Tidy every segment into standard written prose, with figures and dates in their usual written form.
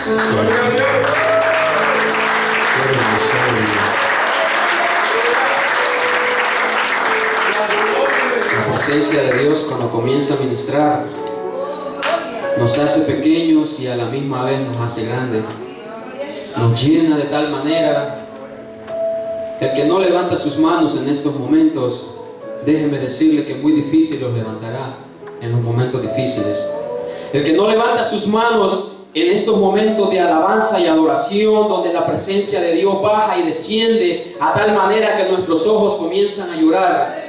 La presencia de Dios, cuando comienza a ministrar, nos hace pequeños y a la misma vez nos hace grandes. Nos llena de tal manera. El que no levanta sus manos en estos momentos, déjeme decirle que muy difícil los levantará en los momentos difíciles. El que no levanta sus manos en estos momentos de alabanza y adoración, donde la presencia de Dios baja y desciende a tal manera que nuestros ojos comienzan a llorar,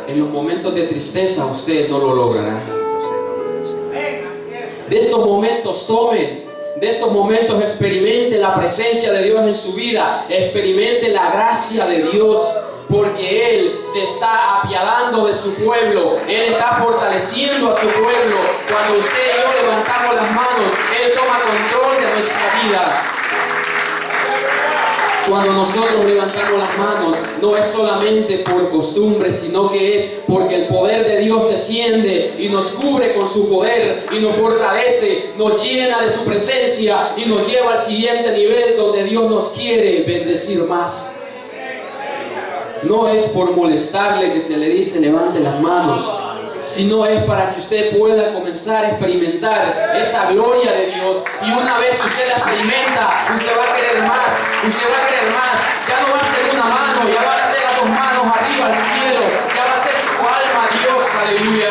en los momentos de tristeza usted no lo logrará. De estos momentos tome, de estos momentos experimente la presencia de Dios en su vida, experimente la gracia de Dios, porque Él se está apiadando de su pueblo, Él está fortaleciendo a su pueblo. Cuando usted y yo levantamos las manos, Él toma control de nuestra vida. Cuando nosotros levantamos las manos, no es solamente por costumbre, sino que es porque el poder de Dios desciende y nos cubre con su poder y nos fortalece, nos llena de su presencia y nos lleva al siguiente nivel donde Dios nos quiere bendecir más. No es por molestarle que se le dice levante las manos, sino es para que usted pueda comenzar a experimentar esa gloria de Dios. Y una vez usted la experimenta, usted va a querer más, usted va a querer más. Ya no va a ser una mano, ya van a ser las dos manos arriba al cielo, ya va a ser su alma Dios, aleluya.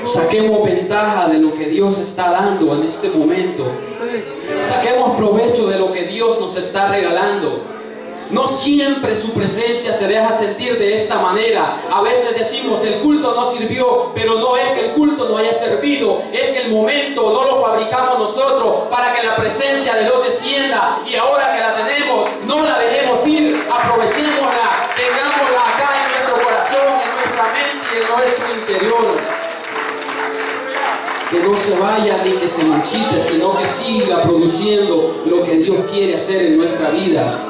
Saquemos ventaja de lo que Dios está dando en este momento. Saquemos provecho de lo que Dios nos está regalando. No siempre su presencia se deja sentir de esta manera. A veces decimos el culto no sirvió, pero no es que el culto no haya servido, es que el momento no lo fabricamos nosotros para que la presencia de Dios descienda, y ahora que la tenemos, no la dejemos ir, aprovechémosla, tengámosla acá en nuestro corazón, en nuestra mente y en nuestro interior. Que no se vaya ni que se marchite, sino que siga produciendo lo que Dios quiere hacer en nuestra vida.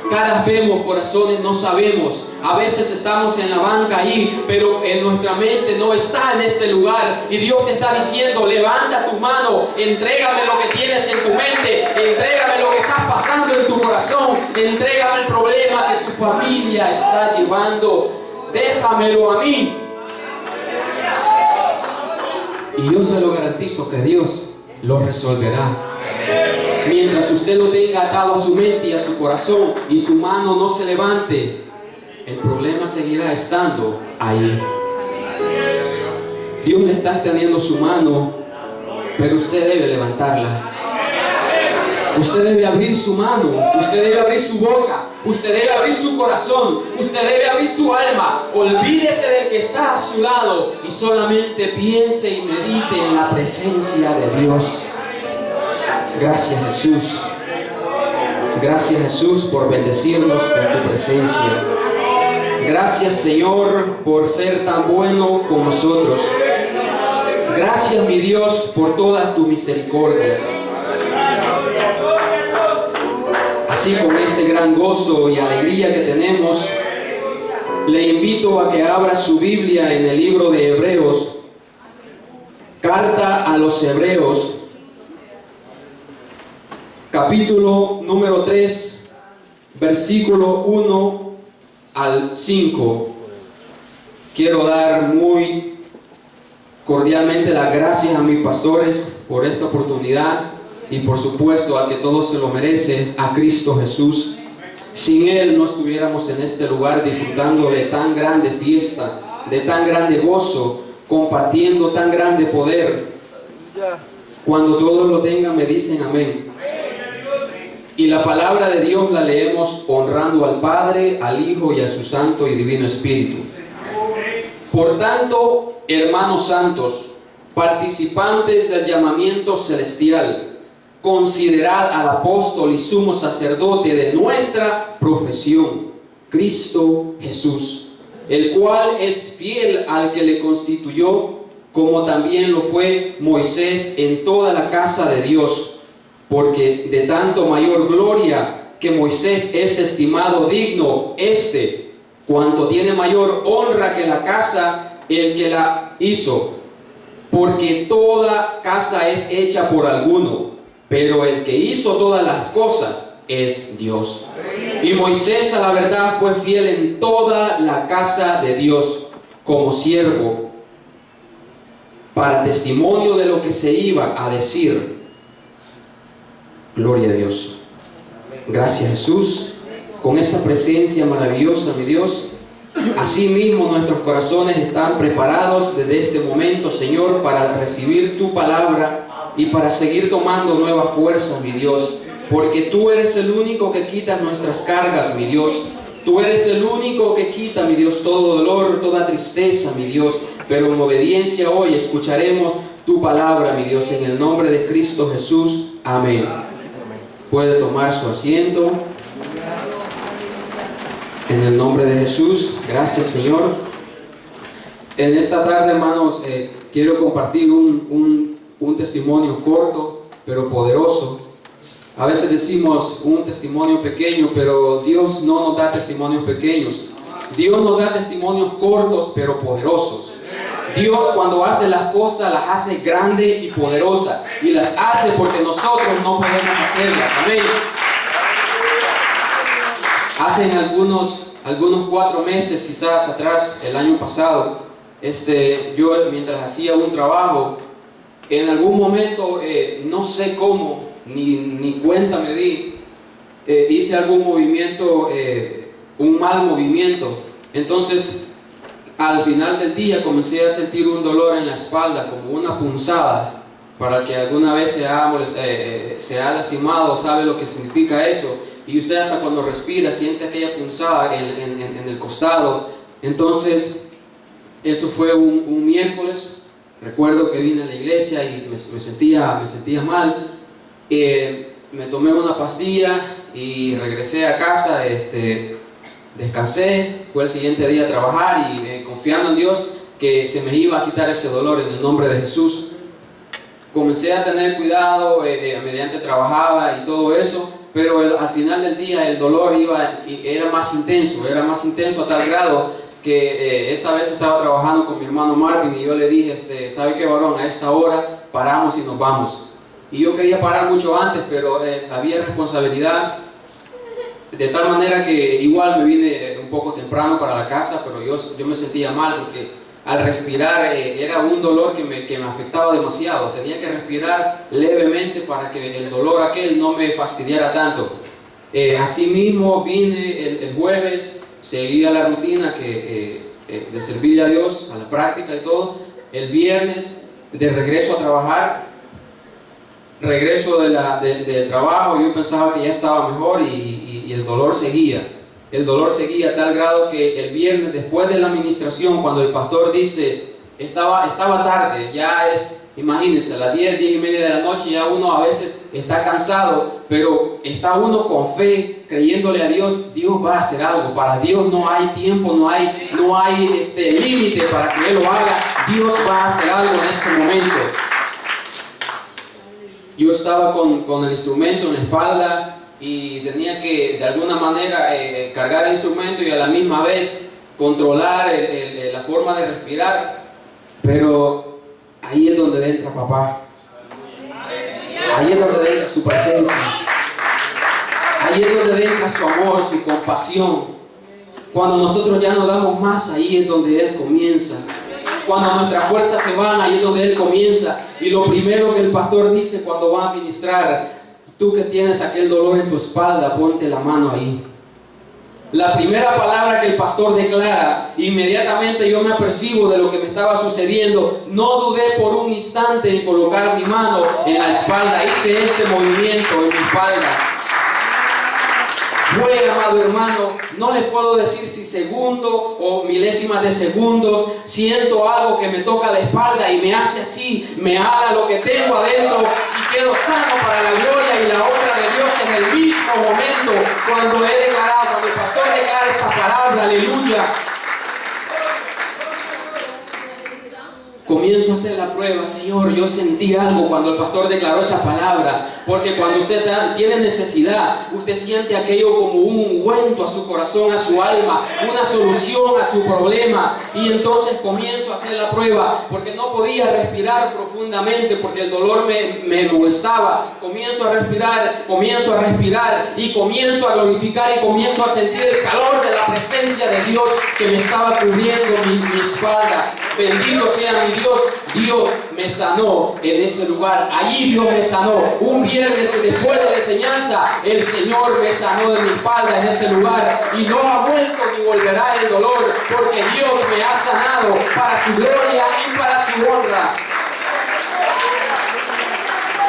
Caras vemos, corazones no sabemos. A veces estamos en la banca ahí, pero en nuestra mente no está en este lugar. Y Dios te está diciendo, levanta tu mano, entrégame lo que tienes en tu mente, entrégame lo que estás pasando en tu corazón, entrégame el problema que tu familia está llevando, déjamelo a mí. Y yo se lo garantizo que Dios lo resolverá. Mientras usted lo tenga atado a su mente y a su corazón y su mano no se levante, el problema seguirá estando ahí. Dios le está extendiendo su mano, pero usted debe levantarla. Usted debe abrir su mano, usted debe abrir su boca, usted debe abrir su corazón, usted debe abrir su alma. Olvídese del que está a su lado y solamente piense y medite en la presencia de Dios. Gracias Jesús. Gracias Jesús por bendecirnos con tu presencia. Gracias Señor por ser tan bueno con nosotros. Gracias mi Dios por todas tus misericordias. Así, con ese gran gozo y alegría que tenemos, le invito a que abra su Biblia en el libro de Hebreos, carta a los Hebreos, capítulo número 3, versículo 1 al 5. Quiero dar muy cordialmente las gracias a mis pastores por esta oportunidad y por supuesto al que todo se lo merece, a Cristo Jesús. Sin Él no estuviéramos en este lugar disfrutando de tan grande fiesta, de tan grande gozo, compartiendo tan grande poder. Cuando todos lo tengan me dicen amén. Y la palabra de Dios la leemos honrando al Padre, al Hijo y a su Santo y Divino Espíritu. Por tanto, hermanos santos, participantes del llamamiento celestial, considerad al apóstol y sumo sacerdote de nuestra profesión, Cristo Jesús, el cual es fiel al que le constituyó, como también lo fue Moisés en toda la casa de Dios, porque de tanto mayor gloria que Moisés es estimado digno cuanto tiene mayor honra que la casa el que la hizo. porque toda casa es hecha por alguno, pero el que hizo todas las cosas es Dios. Y Moisés, a la verdad, fue fiel en toda la casa de Dios como siervo, para testimonio de lo que se iba a decir. Gloria a Dios. Gracias, Jesús, con esa presencia maravillosa, mi Dios. Asimismo, nuestros corazones están preparados desde este momento, Señor, para recibir tu palabra y para seguir tomando nueva fuerza, mi Dios, porque tú eres el único que quita nuestras cargas, mi Dios. Tú eres el único que quita, mi Dios, todo dolor, toda tristeza, mi Dios. Pero en obediencia hoy escucharemos tu palabra, mi Dios, en el nombre de Cristo Jesús. Amén. Puede tomar su asiento. En el nombre de Jesús. Gracias, Señor. En esta tarde, hermanos, quiero compartir un testimonio corto, pero poderoso. A veces decimos un testimonio pequeño, pero Dios no nos da testimonios pequeños. Dios nos da testimonios cortos, pero poderosos. Dios, cuando hace las cosas, las hace grandes y poderosas. Y las hace porque nosotros no podemos hacerlas. Amén. Hace algunos 4 meses, quizás atrás, el año pasado, yo mientras hacía un trabajo, en algún momento, no sé cómo, ni cuenta me di, hice algún movimiento, un mal movimiento. Entonces, al final del día comencé a sentir un dolor en la espalda, como una punzada. Para el que alguna vez se ha lastimado, sabe lo que significa eso. Y usted hasta cuando respira siente aquella punzada en el costado. Entonces, eso fue un miércoles. Recuerdo que vine a la iglesia y me sentía mal. Me tomé una pastilla y regresé a casa. Descansé, fue el siguiente día a trabajar y confiando en Dios que se me iba a quitar ese dolor en el nombre de Jesús. Comencé a tener cuidado mediante trabajaba y todo eso, pero al final del día el dolor era más intenso a tal grado que esa vez estaba trabajando con mi hermano Marvin y yo le dije, ¿sabe qué, varón? A esta hora paramos y nos vamos. Y yo quería parar mucho antes, pero había responsabilidad. De tal manera que igual me vine un poco temprano para la casa, pero yo me sentía mal porque al respirar era un dolor que me afectaba demasiado. Tenía que respirar levemente para que el dolor aquel no me fastidiara tanto. Asimismo vine el jueves, seguía la rutina de servirle a Dios, a la práctica y todo. El viernes de regreso a trabajar. Regreso del trabajo, yo pensaba que ya estaba mejor y el dolor seguía. El dolor seguía a tal grado que el viernes, después de la administración, cuando el pastor dice, estaba tarde, imagínense, a las 10:30 de la noche, ya uno a veces está cansado, pero está uno con fe, creyéndole a Dios. Dios va a hacer algo. Para Dios no hay tiempo, no hay límite para que Él lo haga. Dios va a hacer algo en este momento. Yo estaba con el instrumento en la espalda y tenía que de alguna manera cargar el instrumento y a la misma vez controlar la forma de respirar. Pero ahí es donde entra papá. Ahí es donde entra su presencia. Ahí es donde entra su amor, su compasión. Cuando nosotros ya no damos más, ahí es donde Él comienza. Cuando nuestras fuerzas se van, ahí es donde Él comienza. Y lo primero que el pastor dice cuando va a ministrar, tú que tienes aquel dolor en tu espalda, ponte la mano ahí. La primera palabra que el pastor declara, inmediatamente yo me apercibo de lo que me estaba sucediendo. No dudé por un instante en colocar mi mano en la espalda. Hice este movimiento en mi espalda. Fue, amado hermano, no les puedo decir si segundo o milésimas de segundos, siento algo que me toca la espalda y me hace así, me ala lo que tengo adentro y quedo sano para la gloria y la obra de Dios en el mismo momento cuando cuando el pastor declara esa palabra, aleluya. Comienzo a hacer la prueba. Señor, yo sentí algo cuando el pastor declaró esa palabra, porque cuando usted tiene necesidad, usted siente aquello como un ungüento a su corazón, a su alma, una solución a su problema. Y entonces comienzo a hacer la prueba, porque no podía respirar profundamente, porque el dolor me molestaba. Comienzo a respirar y comienzo a glorificar y comienzo a sentir el calor de la presencia de Dios que me estaba cubriendo mi espalda. Bendito sea mi Dios. Dios me sanó en ese lugar. Allí Dios me sanó. Un viernes después de la enseñanza, el Señor me sanó de mi espalda en ese lugar. Y no ha vuelto ni volverá el dolor, porque Dios me ha sanado para su gloria y para su honra.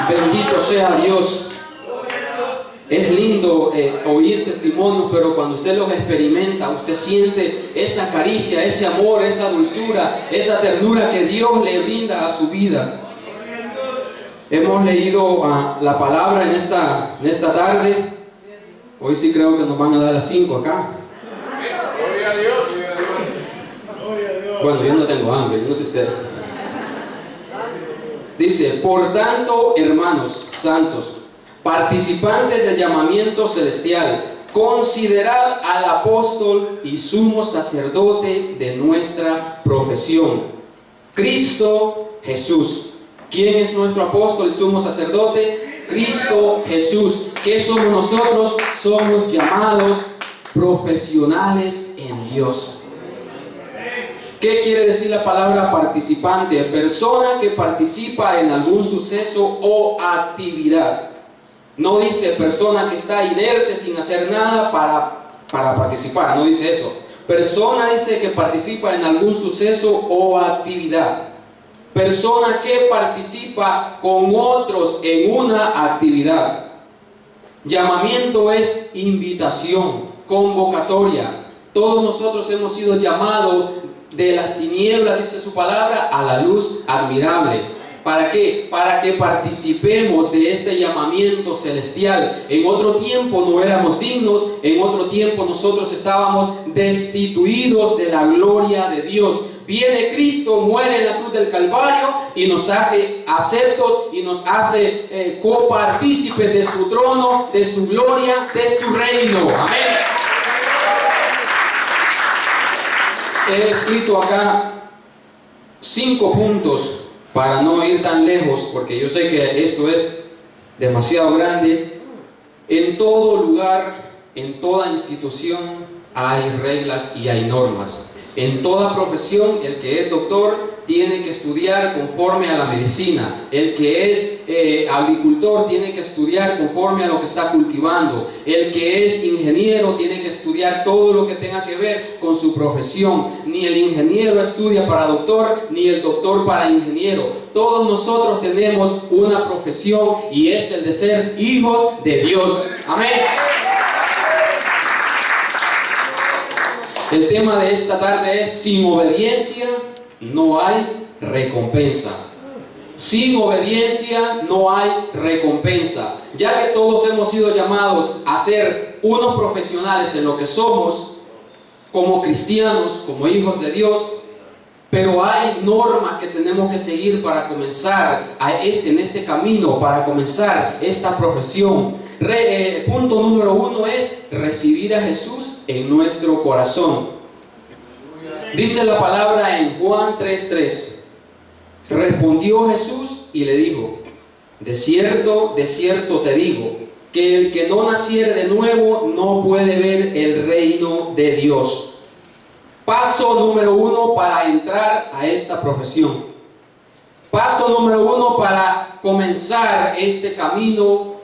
Bendito sea Dios. Es lindo oír testimonios, pero cuando usted los experimenta, usted siente esa caricia, ese amor, esa dulzura, esa ternura que Dios le brinda a su vida. Hemos leído la palabra en esta tarde. Hoy sí creo que nos van a dar las 5 acá. Gloria a Dios. Bueno, yo no tengo hambre, no sé usted. Dice, por tanto, hermanos santos, participantes del llamamiento celestial, considerad al apóstol y sumo sacerdote de nuestra profesión, Cristo Jesús. ¿Quién es nuestro apóstol y sumo sacerdote? Cristo Jesús. ¿Qué somos nosotros? Somos llamados profesionales en Dios. ¿Qué quiere decir la palabra participante? Persona que participa en algún suceso o actividad. No dice persona que está inerte sin hacer nada para participar, no dice eso. Persona dice que participa en algún suceso o actividad. Persona que participa con otros en una actividad. Llamamiento es invitación, convocatoria. Todos nosotros hemos sido llamados de las tinieblas, dice su palabra, a la luz admirable. ¿Para qué? Para que participemos de este llamamiento celestial. En otro tiempo no éramos dignos, en otro tiempo nosotros estábamos destituidos de la gloria de Dios. Viene Cristo, muere en la cruz del Calvario y nos hace aceptos y nos hace copartícipes de su trono, de su gloria, de su reino. Amén. He escrito acá 5 puntos para no ir tan lejos, porque yo sé que esto es demasiado grande. En todo lugar, en toda institución hay reglas y hay normas. En toda profesión, el que es doctor tiene que estudiar conforme a la medicina. El que es agricultor tiene que estudiar conforme a lo que está cultivando. El que es ingeniero tiene que estudiar todo lo que tenga que ver con su profesión. Ni el ingeniero estudia para doctor, ni el doctor para ingeniero. Todos nosotros tenemos una profesión y es el de ser hijos de Dios. Amén. El tema de esta tarde es: sin obediencia no hay recompensa. Sin obediencia no hay recompensa. Ya que todos hemos sido llamados a ser unos profesionales en lo que somos, como cristianos, como hijos de Dios, pero hay normas que tenemos que seguir para comenzar en este camino, para comenzar esta profesión. Punto número 1 es recibir a Jesús en nuestro corazón. Dice la palabra en Juan 3:3. Respondió Jesús y le dijo: de cierto te digo, que el que no naciere de nuevo no puede ver el reino de Dios. Paso número 1 para entrar a esta profesión. Paso número 1 para comenzar este camino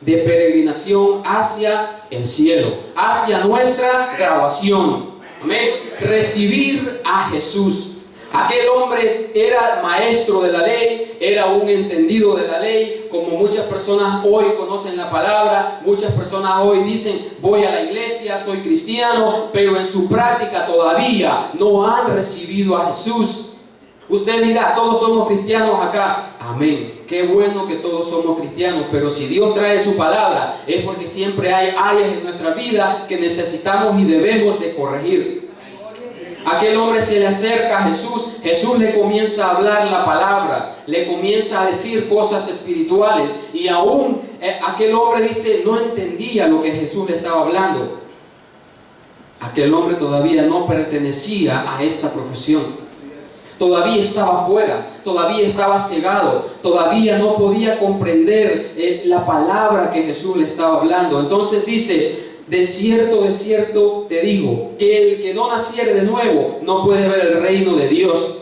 de peregrinación hacia el cielo, hacia nuestra graduación. Amén. Recibir a Jesús. Aquel hombre era maestro de la ley, era un entendido de la ley, como muchas personas hoy conocen la palabra. Muchas personas hoy dicen: voy a la iglesia, soy cristiano, pero en su práctica todavía no han recibido a Jesús. Usted dirá: todos somos cristianos acá. Amén. Qué bueno que todos somos cristianos, pero si Dios trae su palabra, es porque siempre hay áreas en nuestra vida que necesitamos y debemos de corregir. Aquel hombre se le acerca a Jesús. Jesús le comienza a hablar la palabra, le comienza a decir cosas espirituales. Y aún aquel hombre dice, no entendía lo que Jesús le estaba hablando. Aquel hombre todavía no pertenecía a esta profesión. Todavía estaba fuera, todavía estaba cegado, todavía no podía comprender la palabra que Jesús le estaba hablando. Entonces dice, de cierto te digo, que el que no naciere de nuevo no puede ver el reino de Dios.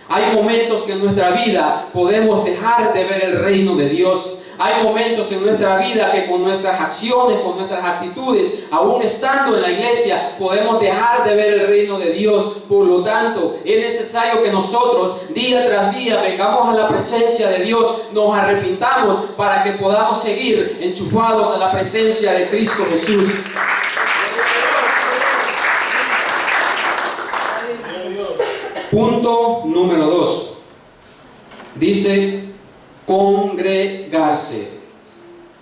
Hay momentos que en nuestra vida podemos dejar de ver el reino de Dios. Hay momentos en nuestra vida que con nuestras acciones, con nuestras actitudes, aún estando en la iglesia, podemos dejar de ver el reino de Dios. Por lo tanto, es necesario que nosotros día tras día vengamos a la presencia de Dios, nos arrepintamos para que podamos seguir enchufados a la presencia de Cristo Jesús. Punto número 2. Dice congregarse.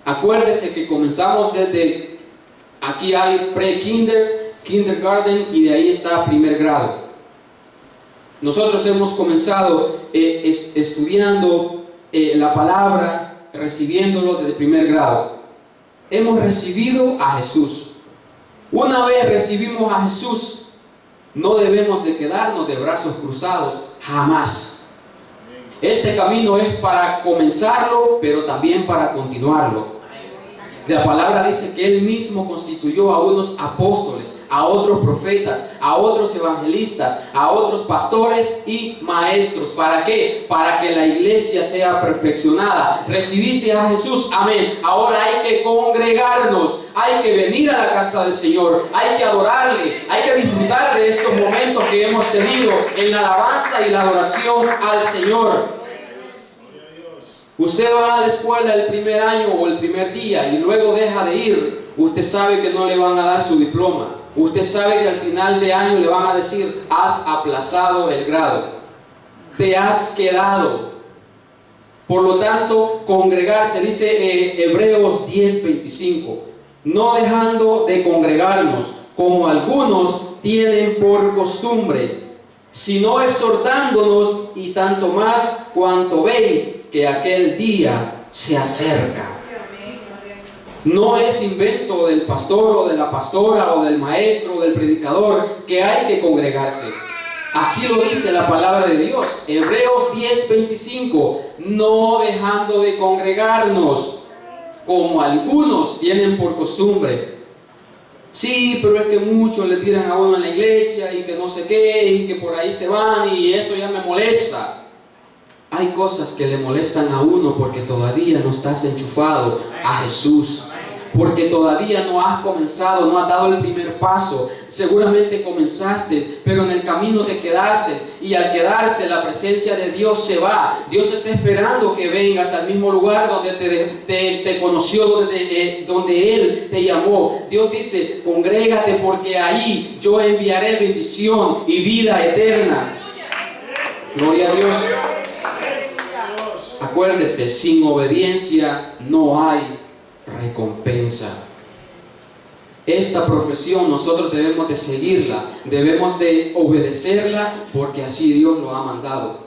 Acuérdese que comenzamos desde aquí hay pre-kinder, kindergarten y de ahí está primer grado. Nosotros hemos comenzado estudiando la palabra, recibiéndolo desde primer grado. Hemos recibido a Jesús. Una vez recibimos a Jesús, no debemos de quedarnos de brazos cruzados, jamás. Este camino es para comenzarlo, pero también para continuarlo. La palabra dice que Él mismo constituyó a unos apóstoles, a otros profetas, a otros evangelistas, a otros pastores y maestros. ¿Para qué? Para que la iglesia sea perfeccionada. ¿Recibiste a Jesús? Amén. Ahora hay que congregarnos, hay que venir a la casa del Señor, hay que adorarle, hay que disfrutar de estos momentos que hemos tenido en la alabanza y la adoración al Señor. Usted va a la escuela el primer año o el primer día y luego deja de ir. Usted sabe que no le van a dar su diploma. Usted sabe que al final de año le van a decir, has aplazado el grado. Te has quedado. Por lo tanto, congregarse, dice Hebreos 10:25. No dejando de congregarnos, como algunos tienen por costumbre, sino exhortándonos, y tanto más cuanto veis que aquel día se acerca. No es invento del pastor o de la pastora o del maestro o del predicador que hay que congregarse. Aquí lo dice la palabra de Dios, Hebreos 10:25, no dejando de congregarnos, como algunos tienen por costumbre. Sí, pero es que muchos le tiran a uno en la iglesia y que no sé qué, y que por ahí se van y eso ya me molesta. Hay cosas que le molestan a uno porque todavía no estás enchufado a Jesús. Porque todavía no has comenzado, no has dado el primer paso. Seguramente comenzaste, pero en el camino te quedaste. Y al quedarse, la presencia de Dios se va. Dios está esperando que vengas al mismo lugar donde te conoció, donde Él te llamó. Dios dice, congrégate porque ahí yo enviaré bendición y vida eterna. Gloria a Dios. Acuérdese, sin obediencia no hay recompensa. Esta profesión nosotros debemos de seguirla, debemos de obedecerla porque así Dios lo ha mandado.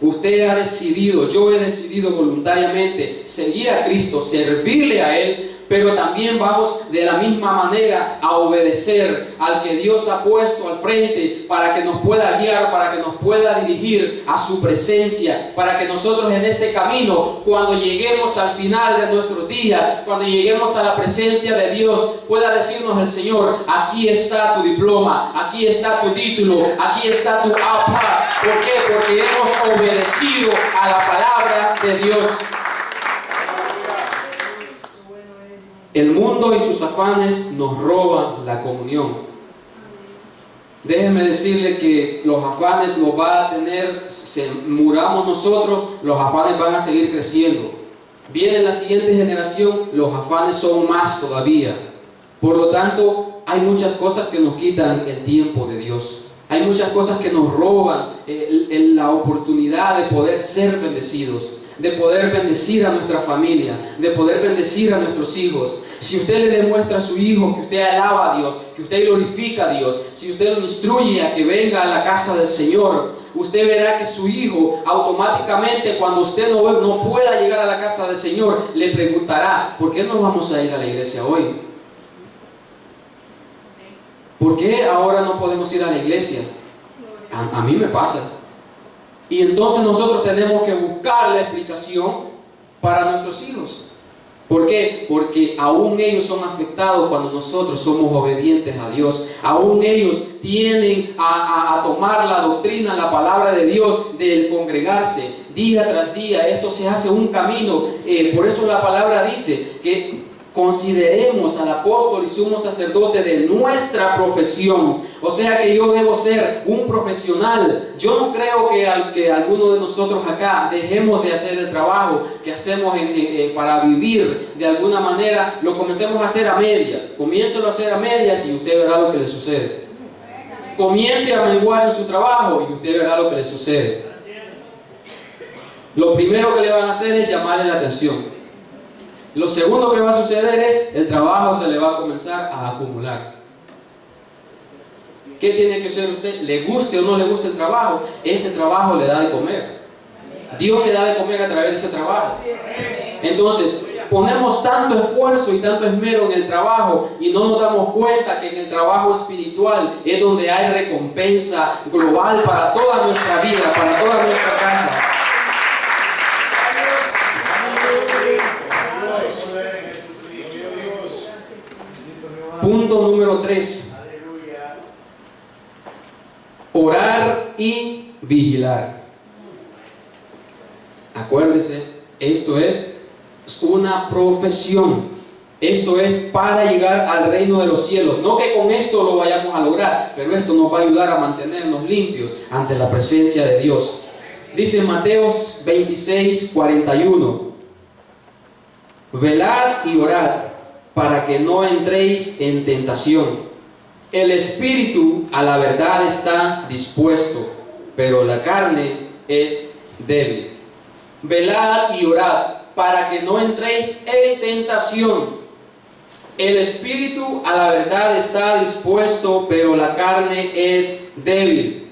Usted ha decidido, yo he decidido voluntariamente seguir a Cristo, servirle a Él, pero también vamos de la misma manera a obedecer al que Dios ha puesto al frente para que nos pueda guiar, para que nos pueda dirigir a su presencia, para que nosotros en este camino, cuando lleguemos al final de nuestros días, cuando lleguemos a la presencia de Dios, pueda decirnos el Señor, aquí está tu diploma, aquí está tu título, aquí está tu APAS. ¿Por qué? Porque hemos obedecido a la palabra de Dios. El mundo y sus afanes nos roban la comunión. Déjenme decirle que los afanes los va a tener, si muramos nosotros, los afanes van a seguir creciendo. Viene la siguiente generación, los afanes son más todavía. Por lo tanto, hay muchas cosas que nos quitan el tiempo de Dios. Hay muchas cosas que nos roban la oportunidad de poder ser bendecidos. de poder bendecir a nuestra familia, de poder bendecir a nuestros hijos. Si usted le demuestra a su hijo que usted alaba a Dios, que usted glorifica a Dios, si usted lo instruye a que venga a la casa del Señor, usted verá que su hijo automáticamente, cuando usted no pueda llegar a la casa del Señor, le preguntará: ¿por qué no vamos a ir a la iglesia hoy? ¿Por qué ahora no podemos ir a la iglesia? A mí me pasa. Y entonces nosotros tenemos que buscar la explicación para nuestros hijos. ¿Por qué? Porque aún ellos son afectados cuando nosotros somos obedientes a Dios. Aún ellos tienden a tomar la doctrina, la palabra de Dios, del congregarse día tras día. Esto se hace un camino. Por eso la palabra dice que consideremos al apóstol y sumo sacerdote de nuestra profesión. O sea que yo debo ser un profesional. Yo no creo que alguno de nosotros acá dejemos de hacer el trabajo que hacemos para vivir de alguna manera, lo comencemos a hacer a medias. Comiéncelo a hacer a medias y usted verá lo que le sucede. Comience a menguar en su trabajo y usted verá lo que le sucede. Lo primero que le van a hacer es llamarle la atención. Lo segundo que va a suceder es el trabajo se le va a comenzar a acumular. ¿Qué tiene que hacer usted? Le guste o no le guste el trabajo, ese trabajo le da de comer. Dios le da de comer a través de ese trabajo. Entonces, ponemos tanto esfuerzo y tanto esmero en el trabajo y no nos damos cuenta que en el trabajo espiritual es donde hay recompensa global para toda nuestra vida, para toda nuestra casa. Punto número 3. Orar y vigilar. Acuérdese, esto es una profesión. Esto es para llegar al reino de los cielos. No que con esto lo vayamos a lograr, pero esto nos va a ayudar a mantenernos limpios ante la presencia de Dios. Dice Mateo 26:41. Velad y orad para que no entréis en tentación. El espíritu a la verdad está dispuesto, pero la carne es débil. Velad y orad para que no entréis en tentación. El espíritu a la verdad está dispuesto, pero la carne es débil.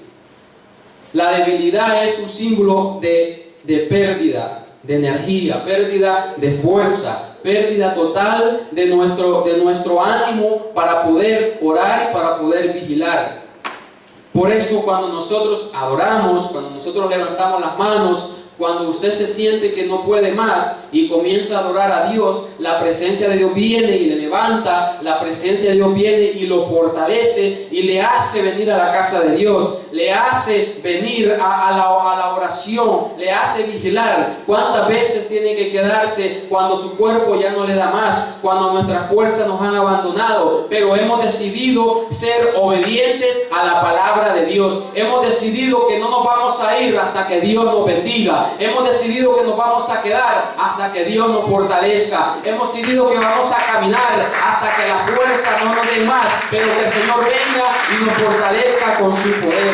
La debilidad es un símbolo de pérdida de energía, pérdida de fuerza, pérdida total de nuestro ánimo para poder orar y para poder vigilar. Por eso cuando nosotros adoramos, cuando nosotros levantamos las manos, cuando usted se siente que no puede más y comienza a adorar a Dios, la presencia de Dios viene y le levanta, la presencia de Dios viene y lo fortalece y le hace venir a la casa de Dios, le hace venir a la oración, le hace vigilar. ¿Cuántas veces tiene que quedarse cuando su cuerpo ya no le da más, cuando nuestras fuerzas nos han abandonado? Pero hemos decidido ser obedientes a la palabra de Dios. Hemos decidido que no nos vamos a ir hasta que Dios nos bendiga. Hemos decidido que nos vamos a quedar hasta que Dios nos fortalezca. Hemos decidido que vamos a caminar hasta que la fuerza no nos dé más, pero que el Señor venga y nos fortalezca con su poder.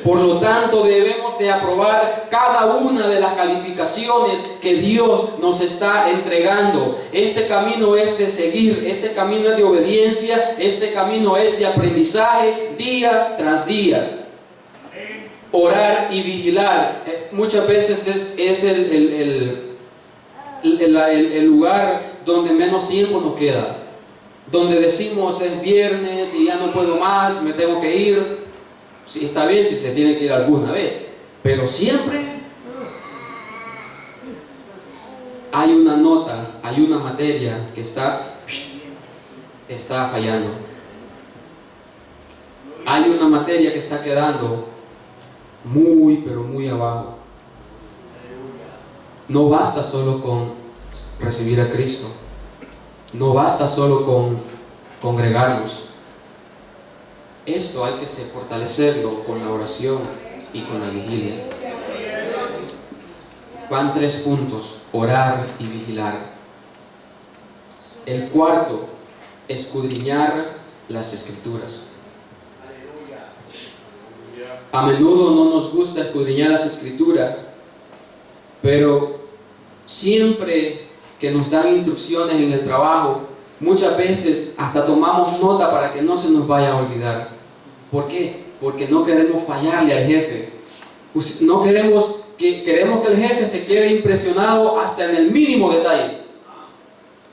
Por lo tanto, debemos de aprobar cada una de las calificaciones que Dios nos está entregando. Este camino es de seguir, este camino es de obediencia, este camino es de aprendizaje día tras día. Orar y vigilar muchas veces es el lugar donde menos tiempo nos queda, donde decimos es viernes y ya no puedo más, me tengo que ir. Sí, está bien si se tiene que ir alguna vez, pero siempre hay una nota, hay una materia que está fallando, hay una materia que está quedando muy, pero muy abajo. No basta solo con recibir a Cristo, no basta solo con congregarnos. Esto hay que fortalecerlo con la oración y con la vigilia. Van 3 puntos: orar y vigilar. El cuarto, escudriñar las Escrituras. a menudo no nos gusta escudriñar las Escrituras, pero siempre que nos dan instrucciones en el trabajo, muchas veces hasta tomamos nota para que no se nos vaya a olvidar. ¿Por qué? Porque no queremos fallarle al jefe. No queremos que el jefe se quede impresionado hasta en el mínimo detalle.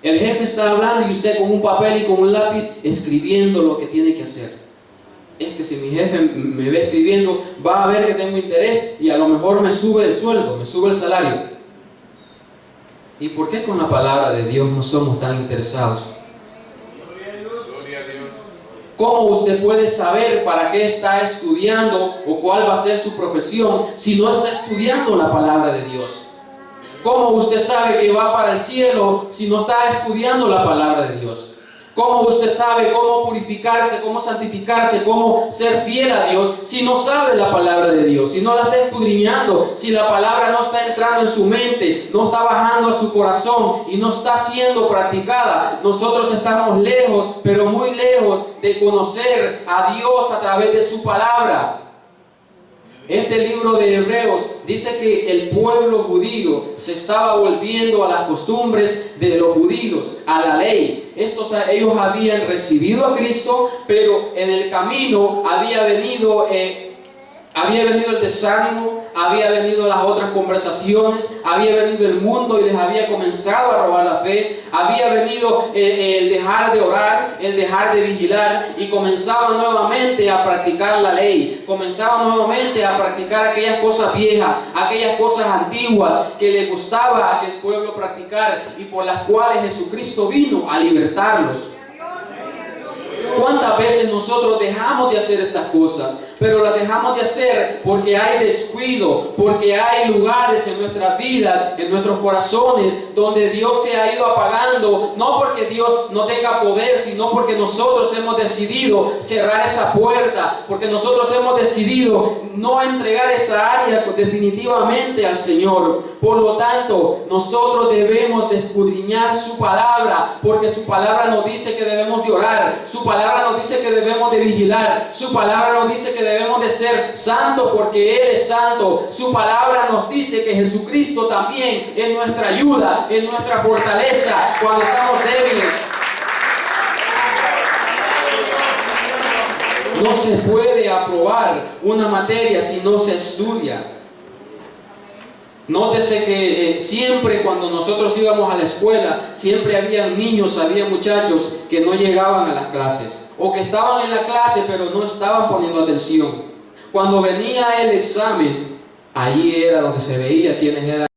El jefe está hablando y usted con un papel y con un lápiz escribiendo lo que tiene que hacer. Es que si mi jefe me ve escribiendo, va a ver que tengo interés y a lo mejor me sube el sueldo, me sube el salario. ¿Y por qué con la palabra de Dios no somos tan interesados? Gloria a Dios. ¿Cómo usted puede saber para qué está estudiando o cuál va a ser su profesión si no está estudiando la palabra de Dios? ¿Cómo usted sabe que va para el cielo si no está estudiando la palabra de Dios? ¿Cómo usted sabe cómo purificarse, cómo santificarse, cómo ser fiel a Dios si no sabe la palabra de Dios, si no la está escudriñando, si la palabra no está entrando en su mente, no está bajando a su corazón y no está siendo practicada? Nosotros estamos lejos, pero muy lejos de conocer a Dios a través de su palabra. Este libro de Hebreos dice que el pueblo judío se estaba volviendo a las costumbres de los judíos, a la ley. Ellos habían recibido a Cristo, pero en el camino había venido el desánimo, había venido las otras conversaciones, había venido el mundo y les había comenzado a robar la fe, había venido el dejar de orar, el dejar de vigilar, y comenzaban nuevamente a practicar la ley, comenzaban nuevamente a practicar aquellas cosas viejas, aquellas cosas antiguas que les gustaba a aquel pueblo practicar y por las cuales Jesucristo vino a libertarlos. ¿Cuántas veces nosotros dejamos de hacer estas cosas? Pero las dejamos de hacer porque hay descuido, porque hay lugares en nuestras vidas, en nuestros corazones, donde Dios se ha ido apagando, no porque Dios no tenga poder, sino porque nosotros hemos decidido cerrar esa puerta, porque nosotros hemos decidido no entregar esa área definitivamente al Señor. Por lo tanto, nosotros debemos de escudriñar su palabra, porque su palabra nos dice que debemos de orar, su palabra nos dice que debemos de vigilar, su palabra nos dice que debemos de ser santos porque Él es santo. Su palabra nos dice que Jesucristo también es nuestra ayuda, es nuestra fortaleza cuando estamos débiles. No se puede aprobar una materia si no se estudia. Nótese que siempre cuando nosotros íbamos a la escuela, siempre había niños, había muchachos que no llegaban a las clases, o que estaban en la clase pero no estaban poniendo atención. Cuando venía el examen, ahí era donde se veía quiénes eran